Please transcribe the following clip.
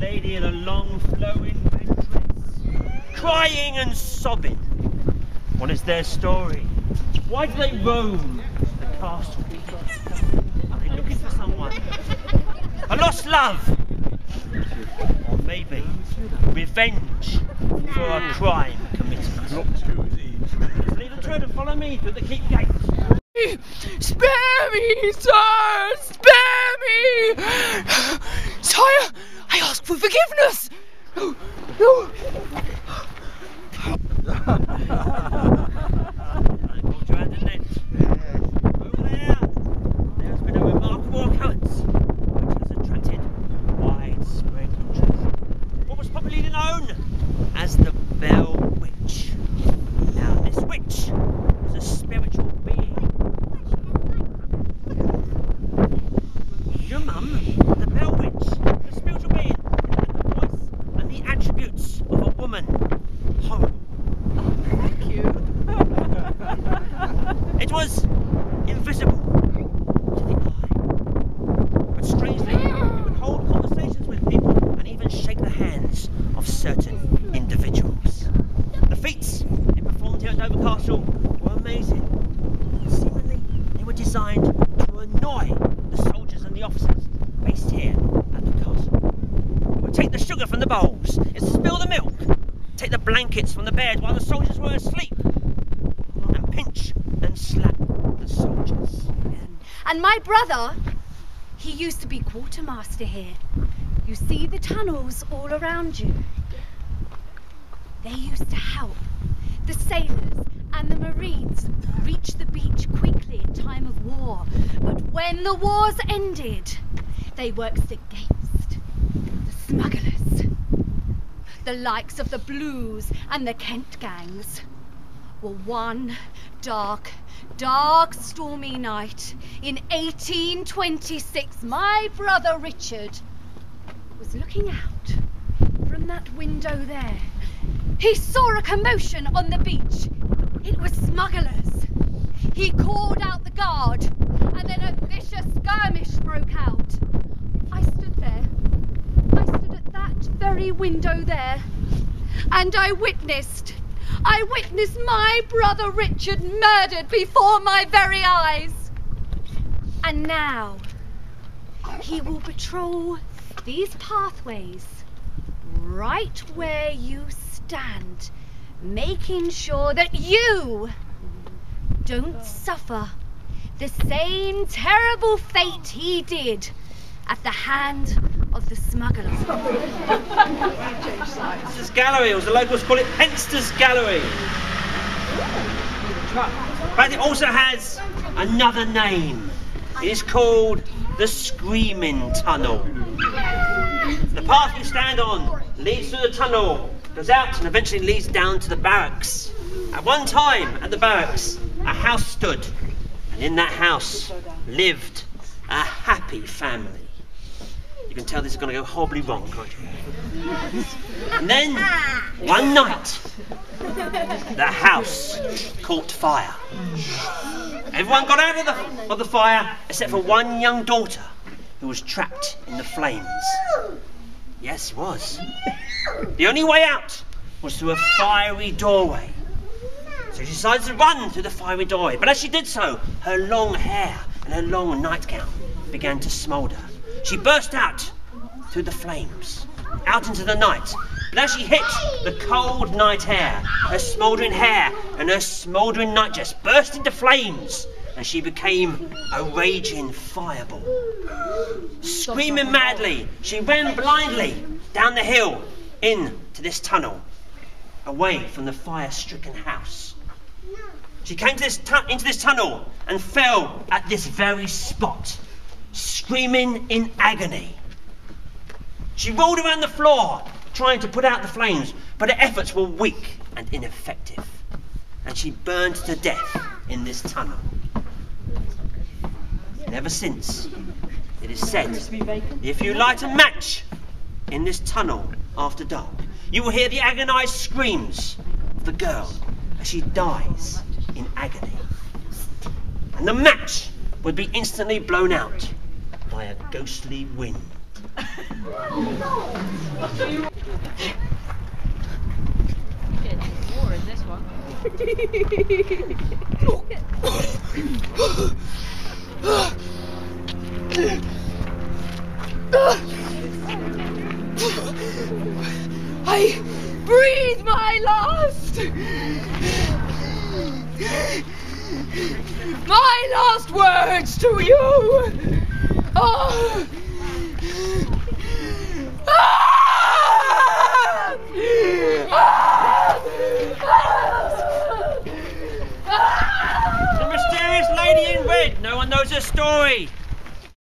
lady in a long flowing red dress, crying and sobbing. What is their story? Why do they roam the castle? Are they looking for someone? A lost love? Or maybe revenge for a crime committed? Leave the turret and follow me through the keep gate. Spare me, sir! Spare me! Sire, I ask for forgiveness! No, no! Hold your hand and net. Over there's been a remarkable occurrence which has attracted widespread interest. What was popularly known as the Bell Witch. Now, this witch was a spiritual being. Your mum, the Bell Witch, the spiritual being, had the voice and the attributes of a woman. Horrible. Thank you. It was invisible to the eye, but strangely, it would hold conversations with people and even shake the hands of certain individuals. The feats it performed here at Dover Castle were amazing. Seemingly, they were designed to annoy the soldiers and the officers based here at the castle. It would take the sugar from the bowls, it would spill the milk, take the blankets from the bed while the soldiers were asleep, and pinch and slap the soldiers. And my brother, he used to be quartermaster here. You see the tunnels all around you? They used to help the sailors and the marines reach the beach quickly in time of war. But when the wars ended, they worked against the smugglers. The likes of the Blues and the Kent gangs. Well, one dark, stormy night in 1826, my brother Richard was looking out from that window there. He saw a commotion on the beach. It was smugglers. He called out the guard, and then a vicious skirmish broke out. I stood there. I stood at that very window there, and I witnessed my brother Richard murdered before my very eyes. And now, he will patrol these pathways right where you stand, making sure that you don't suffer the same terrible fate he did at the hand of the smugglers. Penster's Gallery, or as the locals call it, Penster's Gallery. But it also has another name. It is called the Screaming Tunnel. The path you stand on leads through the tunnel, goes out and eventually leads down to the barracks. At one time, at the barracks, a house stood, and in that house lived a happy family. You can tell this is going to go horribly wrong, can't you? And then, one night, the house caught fire. Everyone got out of the fire except for one young daughter who was trapped in the flames. Yes, it was. The only way out was through a fiery doorway. So she decided to run through the fiery doorway. But as she did so, her long hair and her long nightgown began to smoulder. She burst out through the flames, out into the night. But as she hit the cold night air, her smouldering hair and her smouldering nightdress burst into flames, and she became a raging fireball. Screaming madly, she ran blindly down the hill into this tunnel, away from the fire-stricken house. She came to into this tunnel and fell at this very spot, screaming in agony. She rolled around the floor, trying to put out the flames, but her efforts were weak and ineffective, and she burned to death in this tunnel. And ever since, it is said, if you light a match in this tunnel after dark, you will hear the agonised screams of the girl as she dies in agony. And the match would be instantly blown out by a ghostly wind. More in this one. I breathe my last. My last words to you. Oh. The mysterious lady in red. No one knows her story.